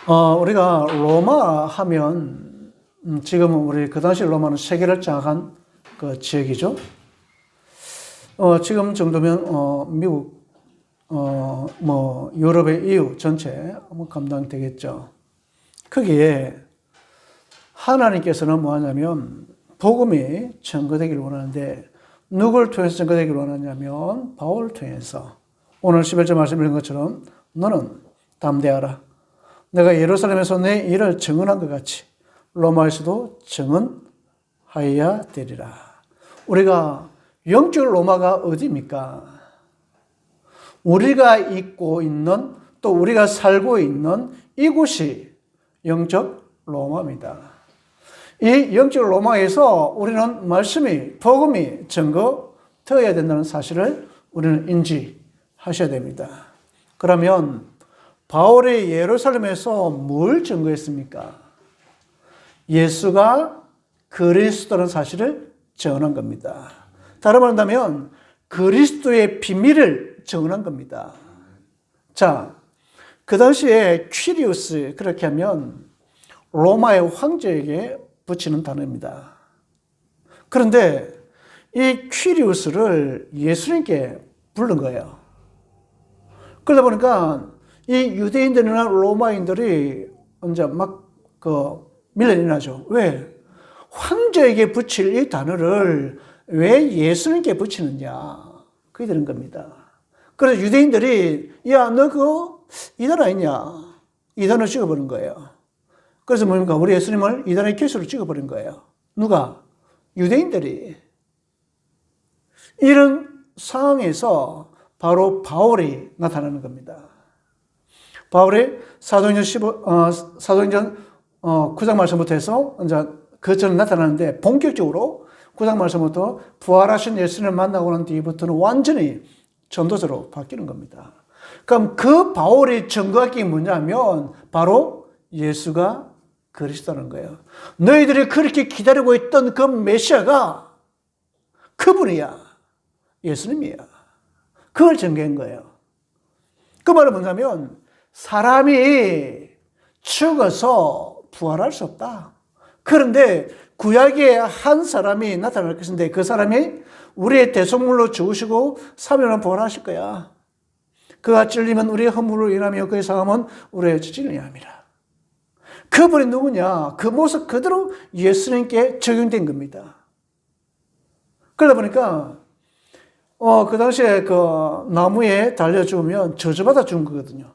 우리가 로마 하면, 지금은 우리 그 당시 로마는 세계를 장악한 그 지역이죠. 지금 정도면, 미국, 유럽의 EU 전체 감당되겠죠. 거기에 하나님께서는 뭐 하냐면, 복음이 전거되기를 원하는데, 누굴 통해서 전거되기를 원하냐면, 바울을 통해서. 오늘 11절 말씀 드린 것처럼, 너는 담대하라. 내가 예루살렘에서 내 일을 증언한 것 같이 로마에서도 증언하여야 되리라. 우리가 영적 로마가 어디입니까? 우리가 있고 있는, 또 우리가 살고 있는 이곳이 영적 로마입니다. 이 영적 로마에서 우리는 말씀이, 복음이 증거되어야 된다는 사실을 우리는 인지하셔야 됩니다. 그러면 바울이 예루살렘에서 뭘 증거했습니까? 예수가 그리스도라는 사실을 증언한 겁니다. 다른 말로 한다면 그리스도의 비밀을 증언한 겁니다. 자, 그 당시에 퀴리우스, 그렇게 하면 로마의 황제에게 붙이는 단어입니다. 그런데 이 퀴리우스를 예수님께 부른 거예요. 그러다 보니까 이 유대인들이나 로마인들이 이제 막 밀려이 나죠. 왜? 황제에게 붙일 이 단어를 왜 예수님께 붙이느냐. 그게 되는 겁니다. 그래서 유대인들이, 야, 너 이단 아니냐. 이단을 찍어버린 거예요. 그래서 뭡니까? 우리 예수님을 이단의 기수로 찍어버린 거예요. 누가? 유대인들이. 이런 상황에서 바로 바울이 나타나는 겁니다. 바울이 사도행전 9장 말씀부터 해서 이제 그 전에 나타나는데 본격적으로 9장 말씀부터 부활하신 예수님을 만나고 난 뒤부터는 완전히 전도자로 바뀌는 겁니다. 그럼 그 바울이 증거할 게 뭐냐면 바로 예수가 그리스도라는 거예요. 너희들이 그렇게 기다리고 있던 그 메시아가 그분이야. 예수님이야. 그걸 증거한 거예요. 그 말은 뭐냐면 사람이 죽어서 부활할 수 없다. 그런데 구약에 한 사람이 나타날 것인데 그 사람이 우리의 대속물로 죽으시고 3일 만에 부활하실 거야. 그가 찔리면 우리의 허물로 인하며 그의 상함은 우리의 죄를 인함이라. 그분이 누구냐? 그 모습 그대로 예수님께 적용된 겁니다. 그러다 보니까 그 당시에 그 나무에 달려 죽으면 저주받아 죽은 거거든요.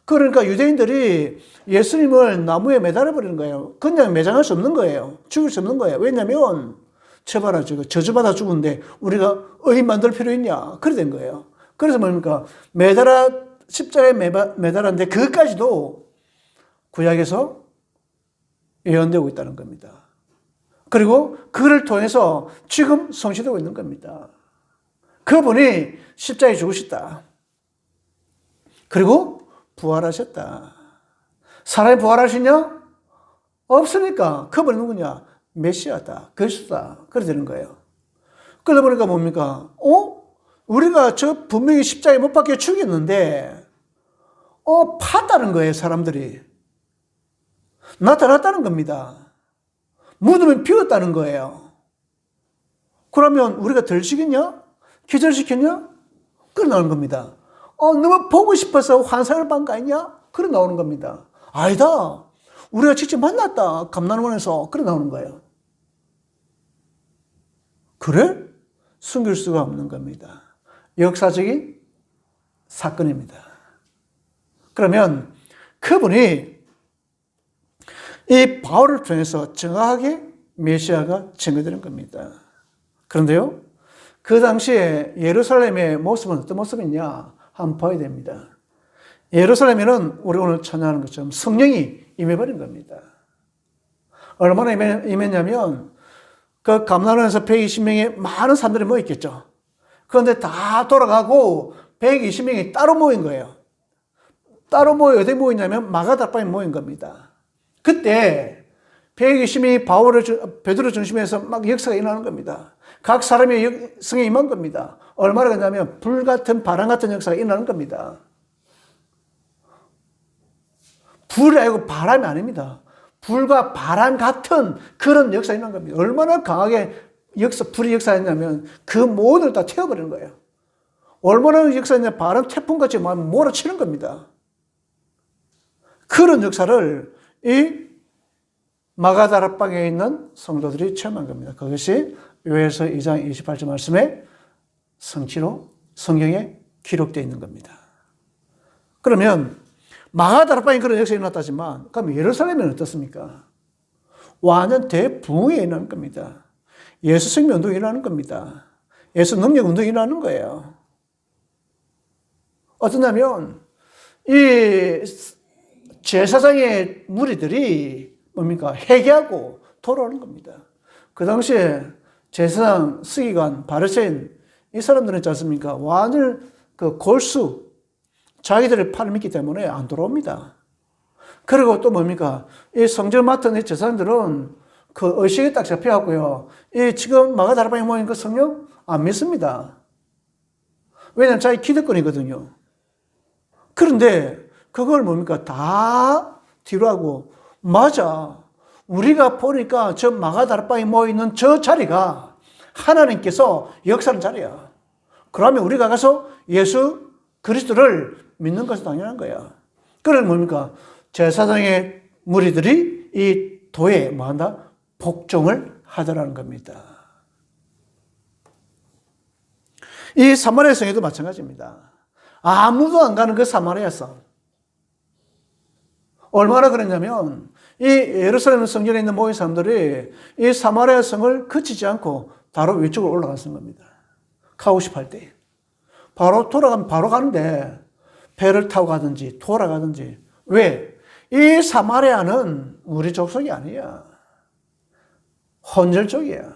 그러니까 유대인들이 예수님을 나무에 매달아 버리는 거예요. 그냥 매장할 수 없는 거예요. 죽일 수 없는 거예요. 왜냐하면 처벌아 죽어 저주받아 죽은데 우리가 의인 만들 필요 있냐? 그래 된 거예요. 그래서 뭡니까? 십자가에 매달았는데 그것까지도 구약에서 예언되고 있다는 겁니다. 그리고 그를 통해서 지금 성취되고 있는 겁니다. 그분이 십자가에 죽으셨다. 그리고 부활하셨다. 사람이 부활하시냐? 없으니까 그분이 누구냐? 메시아다. 그리스도다. 그래 되는 거예요. 그러다 보니까 뭡니까? 우리가 저 분명히 십자가에 못 박혀 죽였는데 팠다는 거예요. 사람들이. 나타났다는 겁니다. 무덤이 비었다는 거예요. 그러면 우리가 덜 죽였냐? 기절시켰냐? 그래 나오는 겁니다. 너무 보고 싶어서 환상을 본 거 아니냐? 그래 나오는 겁니다. 아니다. 우리가 직접 만났다. 감난원에서. 그래 나오는 거예요. 그래? 숨길 수가 없는 겁니다. 역사적인 사건입니다. 그러면 그분이 이 바울을 통해서 정확하게 메시아가 증거되는 겁니다. 그런데요, 그 당시에 예루살렘의 모습은 어떤 모습이냐? 한번 봐야 됩니다. 예루살렘에는 우리 오늘 찬양하는 것처럼 성령이 임해버린 겁니다. 얼마나 임했냐면 그 감난원에서 120명의 많은 사람들이 모였겠죠. 그런데 다 돌아가고 120명이 따로 모인 거예요. 따로 어디 모이냐면 마가다방에 모인 겁니다. 그때 120명이 베드로 중심에서 막 역사가 일어나는 겁니다. 각 사람의 성에 임한 겁니다. 얼마나 그러냐면 불같은 바람 같은 역사가 일어나는 겁니다. 불이 아니고 바람이 아닙니다. 불과 바람 같은 그런 역사가 있는 겁니다. 얼마나 강하게 불이 역사했냐면 그 모든 걸 다 태워버리는 거예요. 얼마나 역사했냐, 바람 태풍같이 막 몰아치는 겁니다. 그런 역사를 이 마가다락방에 있는 성도들이 체험한 겁니다. 그것이 요엘서 2장 28절 말씀에 성취로 성경에 기록되어 있는 겁니다. 그러면 마가다락방에 그런 역사가 일어났다지만 그럼 예루살렘은 어떻습니까? 완전 대부흥이 일어나는 겁니다. 예수 생명운동이 일어나는 겁니다. 예수 능력운동이 일어나는 거예요. 어떠냐면 이 제사장의 무리들이 뭡니까? 회개하고 돌아오는 겁니다. 그 당시에 제사장, 서기관, 바리새인 이 사람들은 있지 않습니까? 완전 그 골수, 자기들의 팔을 믿기 때문에 안 돌아옵니다. 그리고 또 뭡니까? 이 성전을 맡은 이 제사장들은 그 의식에 딱 잡혀갖고요. 이 지금 마가다락방에 모인 그 성령 안 믿습니다. 왜냐하면 자기 기득권이거든요. 그런데 그걸 뭡니까? 다 뒤로 하고, 맞아. 우리가 보니까 저 마가다락방에 모여있는 저 자리가 하나님께서 역사하는 자리야. 그러면 우리가 가서 예수 그리스도를 믿는 것은 당연한 거야. 그러면 뭡니까? 제사장의 무리들이 이 도에 뭐한다? 복종을 하더라는 겁니다. 이 사마리아 성에도 마찬가지입니다. 아무도 안 가는 그 사마리아 성. 얼마나 그랬냐면 이 예루살렘 성전에 있는 모인 사람들이 이 사마리아 성을 거치지 않고 바로 위쪽으로 올라갔던 겁니다. 가고 싶어 할 때. 바로 돌아가면 바로 가는데 배를 타고 가든지 돌아가든지. 왜? 이 사마리아는 우리 족속이 아니야. 혼절족이야.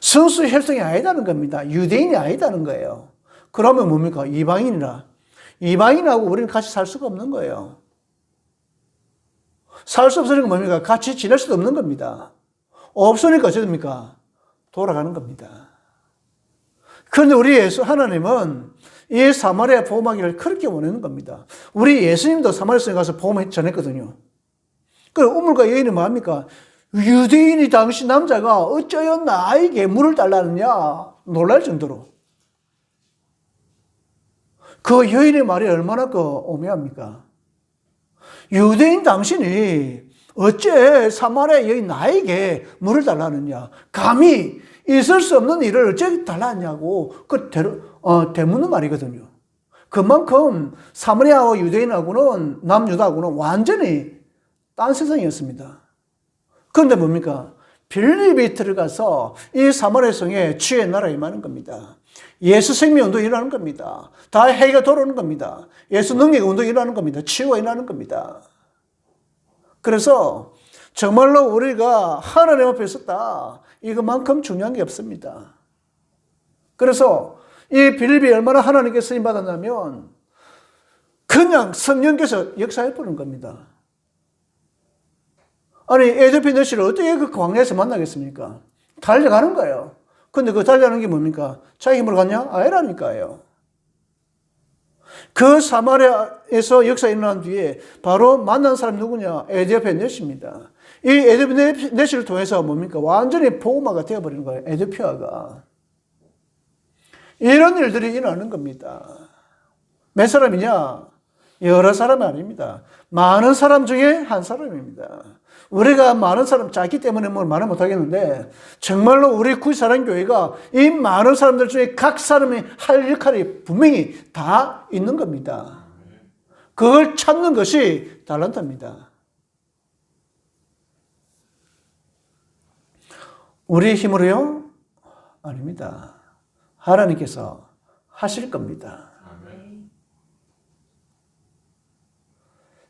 성수 혈통이 아니다는 겁니다. 유대인이 아니다는 거예요. 그러면 뭡니까? 이방인이라. 이방인하고 우리는 같이 살 수가 없는 거예요. 살 수 없으니까 뭡니까? 같이 지낼 수도 없는 겁니다. 없으니까 어떻게 됩니까? 돌아가는 겁니다. 그런데 우리 예수 하나님은 이 사마리아 복음하기를 그렇게 원하는 겁니다. 우리 예수님도 사마리아성에 가서 복음 전했거든요. 그럼 우물과 여인은 뭐합니까? 유대인이 당시 남자가 어쩌여 나에게 물을 달라느냐 놀랄 정도로. 그 여인의 말이 얼마나 오묘합니까? 유대인 당신이 어째 사마리아 여인 나에게 물을 달라느냐. 감히 있을 수 없는 일을 어째 달라느냐고 되묻는 말이거든요. 그만큼 사마리아와 유대인하고는 남유다하고는 완전히 딴 세상이었습니다. 그런데 뭡니까? 빌립이 들어가서 이 사마리아 성에 주의 나라에 임하는 겁니다. 예수 생명운동이 일어나는 겁니다. 다 해가 돌아오는 겁니다. 예수 능력운동이 일어나는 겁니다. 치유가 일어나는 겁니다. 그래서 정말로 우리가 하나님 앞에 있었다. 이것만큼 중요한 게 없습니다. 그래서 이 빌립이 얼마나 하나님께 쓰임 받았냐면 그냥 성령께서 역사해 보는 겁니다. 아니 에드피 너시를 어떻게 그 광야에서 만나겠습니까? 달려가는 거예요. 근데 그 달려가는 게 뭡니까? 자기 힘으로 갔냐? 아니라니까요. 그 사마리아에서 역사 일어난 뒤에 바로 만난 사람이 누구냐? 에디오피아 넷입니다. 이 에디오피아 넷을 통해서 뭡니까? 완전히 복음화가 되어버리는 거예요. 에디오피아가. 이런 일들이 일어나는 겁니다. 몇 사람이냐? 여러 사람이 아닙니다. 많은 사람 중에 한 사람입니다. 우리가 많은 사람 작기 때문에 뭘 말을 못하겠는데 정말로 우리 구사랑교회가 이 많은 사람들 중에 각 사람이 할 역할이 분명히 다 있는 겁니다. 그걸 찾는 것이 달란트입니다. 우리의 힘으로요? 아닙니다. 하나님께서 하실 겁니다.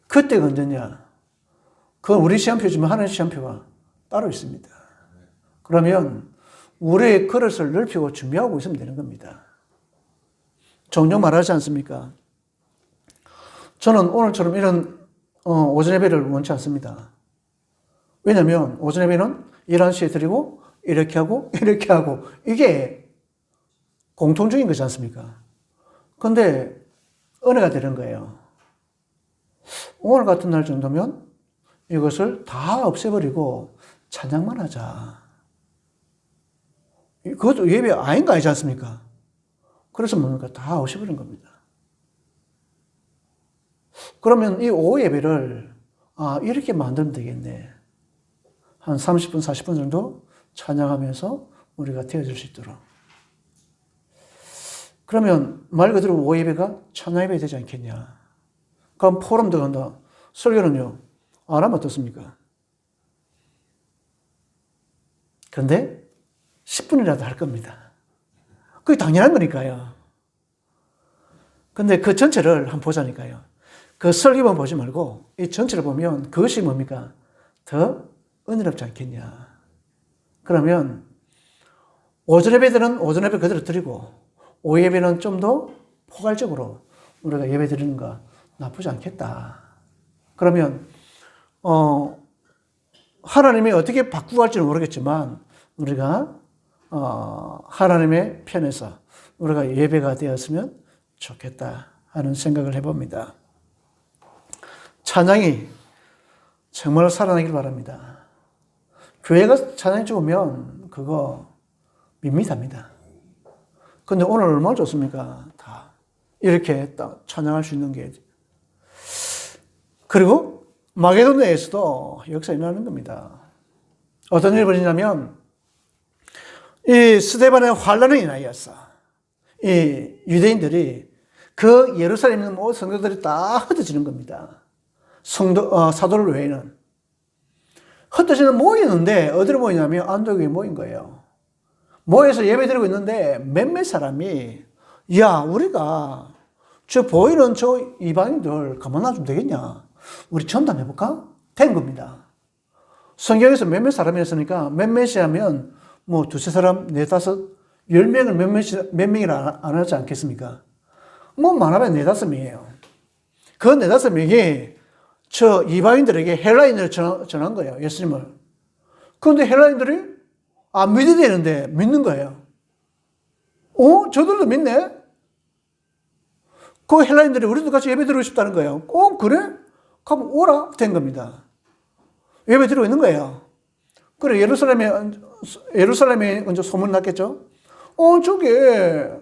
그때가 언제냐? 그건 우리 시험표지만 하나님의 시험표가 따로 있습니다. 그러면 우리의 그릇을 넓히고 준비하고 있으면 되는 겁니다. 종종 말하지 않습니까? 저는 오늘처럼 이런 오전 예배를 원치 않습니다. 왜냐하면 오전 예배는 11시에 드리고 이렇게 하고 이게 공통적인 거지 않습니까? 그런데 은혜가 되는 거예요. 오늘 같은 날 정도면 이것을 다 없애버리고 찬양만 하자. 그것도 예배 아닌 거 아니지 않습니까? 그래서 뭡니까? 다 없애버린 겁니다. 그러면 이 오후 예배를 이렇게 만들면 되겠네. 한 30분, 40분 정도 찬양하면서 우리가 되어질 수 있도록. 그러면 말 그대로 오후 예배가 찬양 예배 되지 않겠냐. 그럼 포럼 들어간다. 설교는요, 안 하면 어떻습니까? 그런데 10분이라도 할 겁니다. 그게 당연한 거니까요. 근데 그 전체를 한번 보자니까요. 그 설교만 보지 말고 이 전체를 보면 그것이 뭡니까? 더 은혜롭지 않겠냐. 그러면 오전 예배들은 오전 예배 그대로 드리고 오후 예배는 좀 더 포괄적으로 우리가 예배 드리는 거 나쁘지 않겠다. 그러면 하나님이 어떻게 바꾸고 할지는 모르겠지만 우리가 하나님의 편에서 우리가 예배가 되었으면 좋겠다 하는 생각을 해봅니다. 찬양이 정말 살아나길 바랍니다. 교회가 찬양이 좋으면 그거 밋밋합니다. 근데 오늘 얼마나 좋습니까? 다 이렇게 딱 찬양할 수 있는 게. 그리고 마게도냐에서도 역사 일어나는 겁니다. 어떤 일이 벌어지냐면 이 스데반의 환란이 일어나였어. 이 유대인들이 그 예루살렘에 있는 모든 성도들이 다 흩어지는 겁니다. 사도를 외에는. 흩어지는 모이는데 어디로 모이냐면 안독에 모인 거예요. 모여서 예배드리고 있는데 몇몇 사람이 야 우리가 저 보이는 저 이방인들 가만 놔주면 되겠냐. 우리 전담해볼까? 된 겁니다. 성경에서 몇몇 사람이 했으니까 몇몇이 하면 뭐 두세 사람, 네다섯, 10명을 몇 명이라 안 하지 않겠습니까? 뭐 많으면 네다섯 명이에요. 그 네다섯 명이 저 이방인들에게 헬라인을 전한 거예요. 예수님을. 그런데 헬라인들이 안 믿어야 되는데 믿는 거예요. 저들도 믿네? 그 헬라인들이 우리도 같이 예배 드리고 싶다는 거예요. 그래? 그럼 오라 된 겁니다. 예배 드리고 있는 거예요. 그래 예루살렘에 먼저 소문 났겠죠? 저게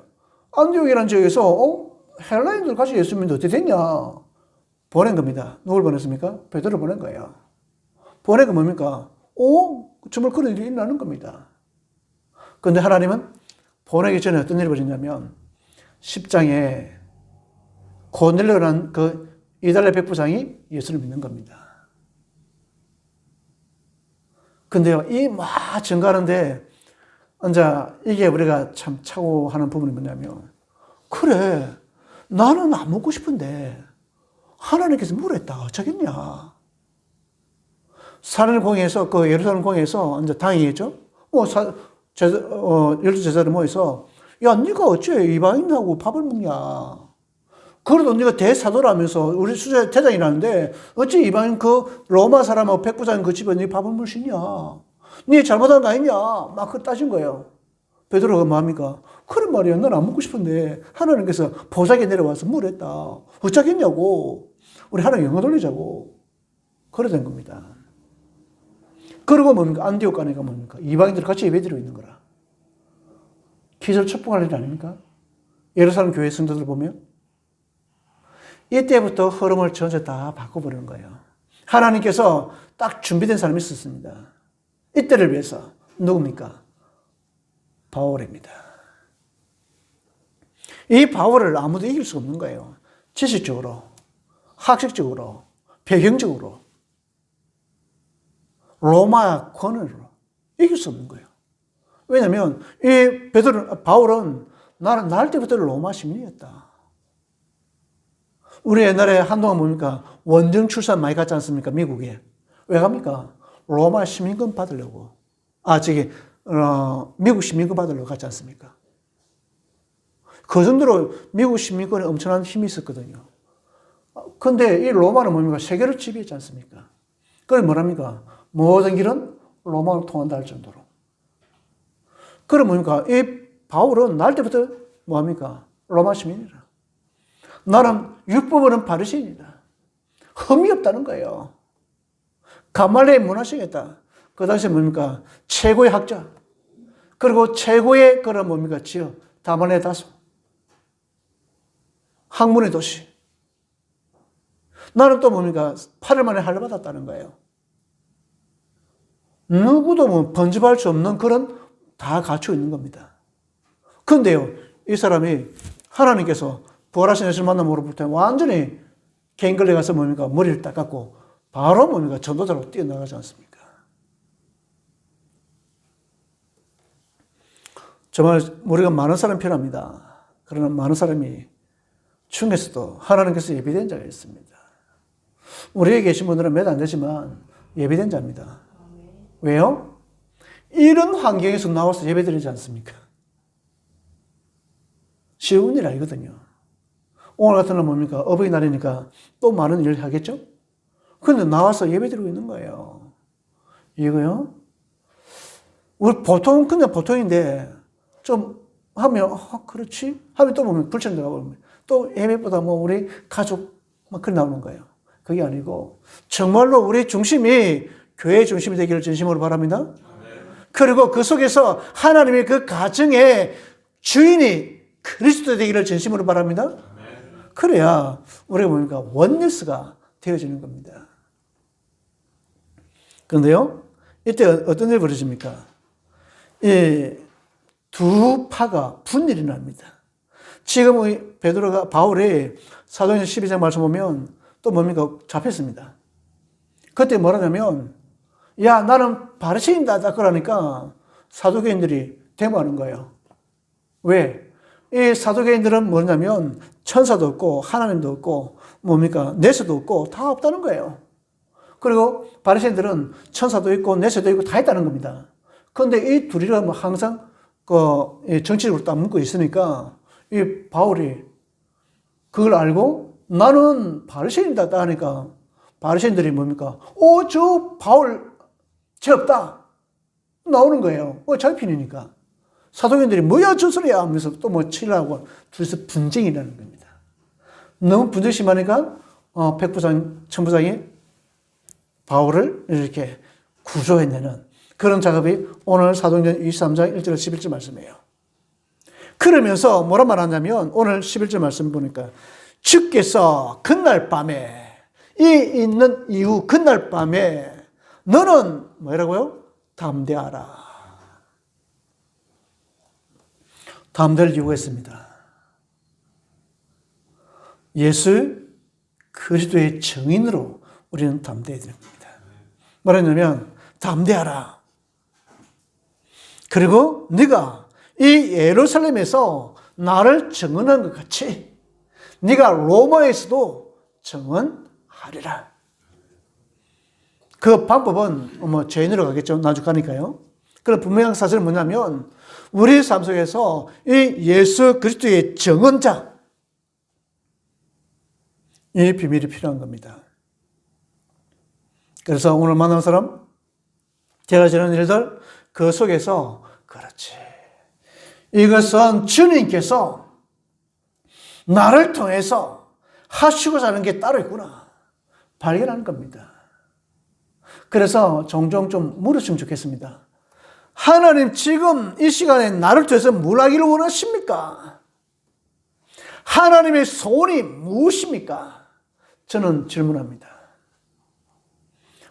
안디옥이라는 지역에서 헬라인들 같이 예수 믿는데 어떻게 됐냐? 보낸 겁니다. 누굴 보냈습니까? 베드로를 보낸 거예요. 보낸 거 뭡니까? 정말 그런 일이 일어나는 겁니다. 그런데 하나님은 보내기 전에 어떤 일이 벌어졌냐면 10장에 고넬료라는 그 이달랴 백부장이 예수를 믿는 겁니다. 근데요, 이 막 증가하는데, 이제 이게 우리가 참 착오하는 부분이 뭐냐면, 그래, 나는 안 먹고 싶은데, 하나님께서 물었다. 어쩌겠냐. 사는 공에서, 그 예루살렘 공에서 이제 당이겠죠? 12제자들 모여서, 야, 네가 어째 이방인하고 밥을 먹냐. 그래도 네가 대사도라면서 우리 수제 대장이라는데 어찌 이방인 그 로마 사람하고 백부장 그 집에 네 밥을 물시냐? 네 잘못한 거 아니냐? 막 그걸 따진 거예요. 베드로가 뭐합니까? 그런 말이야. 난 안 먹고 싶은데 하나님께서 보자기에 내려와서 물었다. 어쩌겠냐고. 우리 하나님 영광 돌리자고. 그래 된 겁니다. 그리고 뭡니까? 안디옥 가니까 뭡니까? 이방인들 같이 예배드리고 있는 거라. 기절 첩봉할 일 아닙니까? 예루살렘 교회 성도들 보면 이때부터 흐름을 전체 다 바꿔버리는 거예요. 하나님께서 딱 준비된 사람이 있었습니다. 이때를 위해서. 누굽니까? 바울입니다. 이 바울을 아무도 이길 수 없는 거예요. 지식적으로, 학식적으로, 배경적으로, 로마 권한으로 이길 수 없는 거예요. 왜냐하면 이 바울은 나는 날 때부터 로마 시민이었다. 우리 옛날에 한동안 뭡니까? 원정 출산 많이 갔지 않습니까? 미국에. 왜 갑니까? 로마 시민권 받으려고. 미국 시민권 받으려고 갔지 않습니까? 그 정도로 미국 시민권에 엄청난 힘이 있었거든요. 근데 이 로마는 뭡니까? 세계를 지배했지 않습니까? 그걸 뭐랍니까? 모든 길은 로마로 통한다 할 정도로. 그럼 뭡니까? 이 바울은 날 때부터 뭐합니까? 로마 시민이라. 나는 율법으로는 바리새인이다. 흠이 없다는 거예요. 가말리엘 문화생이었다. 그 당시 뭡니까? 최고의 학자. 그리고 최고의 그런 뭡니까? 지역. 다말레 다소. 학문의 도시. 나는 또 뭡니까? 8일 만에 할례 받았다는 거예요. 누구도 뭐 번집할 수 없는 그런 다 갖추고 있는 겁니다. 그런데요, 이 사람이 하나님께서 부활하신 예수를 만나므로 볼 때 완전히 개인걸레 가서 뭡니까? 머리를 닦았고 바로 뭡니까? 전도자로 뛰어나가지 않습니까? 정말 우리가 많은 사람이 필요합니다. 그러나 많은 사람이 중에서도 하나님께서 예비된 자가 있습니다. 우리에게 계신 분들은 몇 안 되지만 예비된 자입니다. 왜요? 이런 환경에서 나와서 예배드리지 않습니까? 쉬운 일 아니거든요. 오늘 같은 날 뭡니까? 어버이날이니까 또 많은 일을 하겠죠? 그런데 나와서 예배드리고 있는 거예요. 이거요? 우리 보통, 그냥 보통인데 좀 하면, 그렇지? 하면 또 보면 불천도가 보면 또 예배보다 뭐 우리 가족 막 그래 나오는 거예요. 그게 아니고 정말로 우리 중심이 교회의 중심이 되기를 진심으로 바랍니다. 그리고 그 속에서 하나님의 그 가정의 주인이 그리스도 되기를 진심으로 바랍니다. 그래야 우리가 뭡니까? 원네스가 되어지는 겁니다. 그런데요, 이때 어떤 일이 벌어집니까? 이 두 파가 분열이 납니다. 지금 베드로가, 바울이 사도행전 12장 말씀 보면 또 뭡니까? 잡혔습니다. 그때 뭐라냐면, 야, 나는 바리새인이다. 그러니까 사두개인들이 데모하는 거예요. 왜? 이 사두개인들은 뭐냐면 천사도 없고 하나님도 없고 뭡니까? 내세도 없고 다 없다는 거예요. 그리고 바리새인들은 천사도 있고 내세도 있고 다 있다는 겁니다. 그런데 이 둘이가 뭐 항상 정치적으로 딱 묶고 있으니까 이 바울이 그걸 알고 나는 바리새인이다 하니까 바리새인들이 뭡니까? 저 바울 죄 없다 나오는 거예요. 자기 편이니까. 사도인들이 뭐야 저 소리야 하면서 또 뭐 치려고 둘이서 분쟁이 나는 겁니다. 너무 분쟁이 심하니까 백부장, 천부장이 바울을 이렇게 구조해내는 그런 작업이 오늘 사도행전 23장 1절 11절 말씀이에요. 그러면서 뭐라 말하냐면 오늘 11절 말씀 보니까 주께서 그날 밤에 이 있는 이후 그날 밤에 너는 뭐라고요? 담대하라. 담대할 이유가 있습니다. 예수 그리스도의 증인으로 우리는 담대해야 됩니다. 말하냐면 담대하라. 그리고 네가 이 예루살렘에서 나를 증언한 것 같이 네가 로마에서도 증언하리라. 그 방법은 뭐 죄인으로 가겠죠. 나중 가니까요. 그런 분명한 사실은 뭐냐면 우리 삶 속에서 이 예수 그리스도의 증언자 이 비밀이 필요한 겁니다. 그래서 오늘 만난 사람 제가 지는 일들 그 속에서 그렇지. 이것은 주님께서 나를 통해서 하시고자 하는 게 따로 있구나. 발견하는 겁니다. 그래서 종종 좀 물으시면 좋겠습니다. 하나님 지금 이 시간에 나를 통해서 뭘 하기를 원하십니까? 하나님의 소원이 무엇입니까? 저는 질문합니다.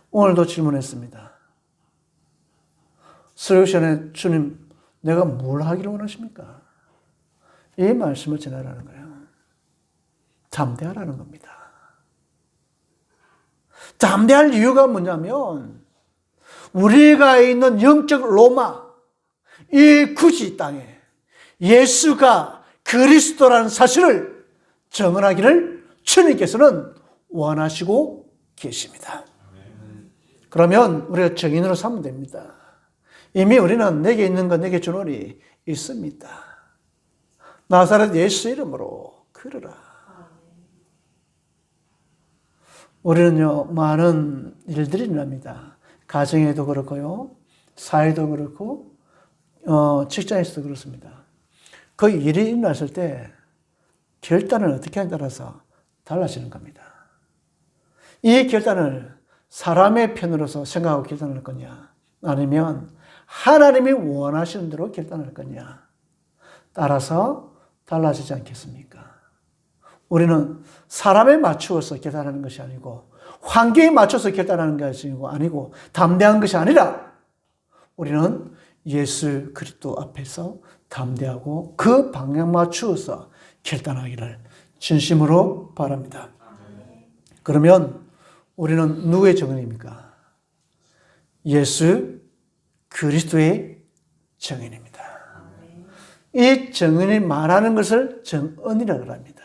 오늘도 질문했습니다. 설교 시간에 주님 내가 뭘 하기를 원하십니까? 이 말씀을 전하라는 거예요. 담대하라는 겁니다. 담대할 이유가 뭐냐면 우리가 있는 영적 로마 이 구시 땅에 예수가 그리스도라는 사실을 증언하기를 주님께서는 원하시고 계십니다. 그러면 우리가 증인으로 삼으면 됩니다. 이미 우리는 내게 있는 것 내게 주노니 있습니다. 나사렛 예수 이름으로 걸으라. 우리는요 많은 일들이 일어납니다. 가정에도 그렇고요, 사회도 그렇고, 직장에서도 그렇습니다. 그 일이 일어났을 때 결단을 어떻게 하냐에 따라서 달라지는 겁니다. 이 결단을 사람의 편으로서 생각하고 결단할 거냐, 아니면 하나님이 원하시는 대로 결단할 거냐, 따라서 달라지지 않겠습니까? 우리는 사람에 맞추어서 결단하는 것이 아니고, 환경에 맞춰서 결단하는 것이 아니고, 담대한 것이 아니라 우리는 예수 그리스도 앞에서 담대하고 그 방향 맞추어서 결단하기를 진심으로 바랍니다. 그러면 우리는 누구의 증인입니까? 예수 그리스도의 증인입니다. 이 증인이 말하는 것을 증언이라고 합니다.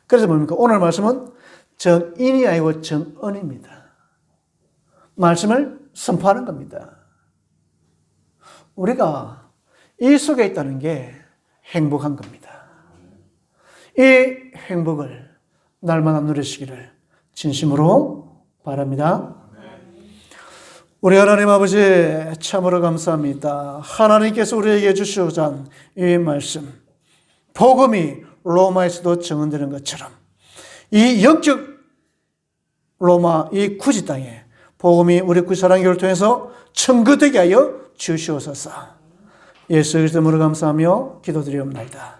그래서 뭡니까? 오늘 말씀은 증인이 아니고 증언입니다. 말씀을 선포하는 겁니다. 우리가 이 속에 있다는 게 행복한 겁니다. 이 행복을 날마다 누리시기를 진심으로 바랍니다. 우리 하나님 아버지 참으로 감사합니다. 하나님께서 우리에게 주시고자 한 이 말씀, 복음이 로마에서도 증언되는 것처럼 이 영적 로마 이 구지 땅에 복음이 우리 구사랑교를 통해서 증거되게 하여 주시옵소서. 예수 그리스도로 감사하며 기도드리옵나이다.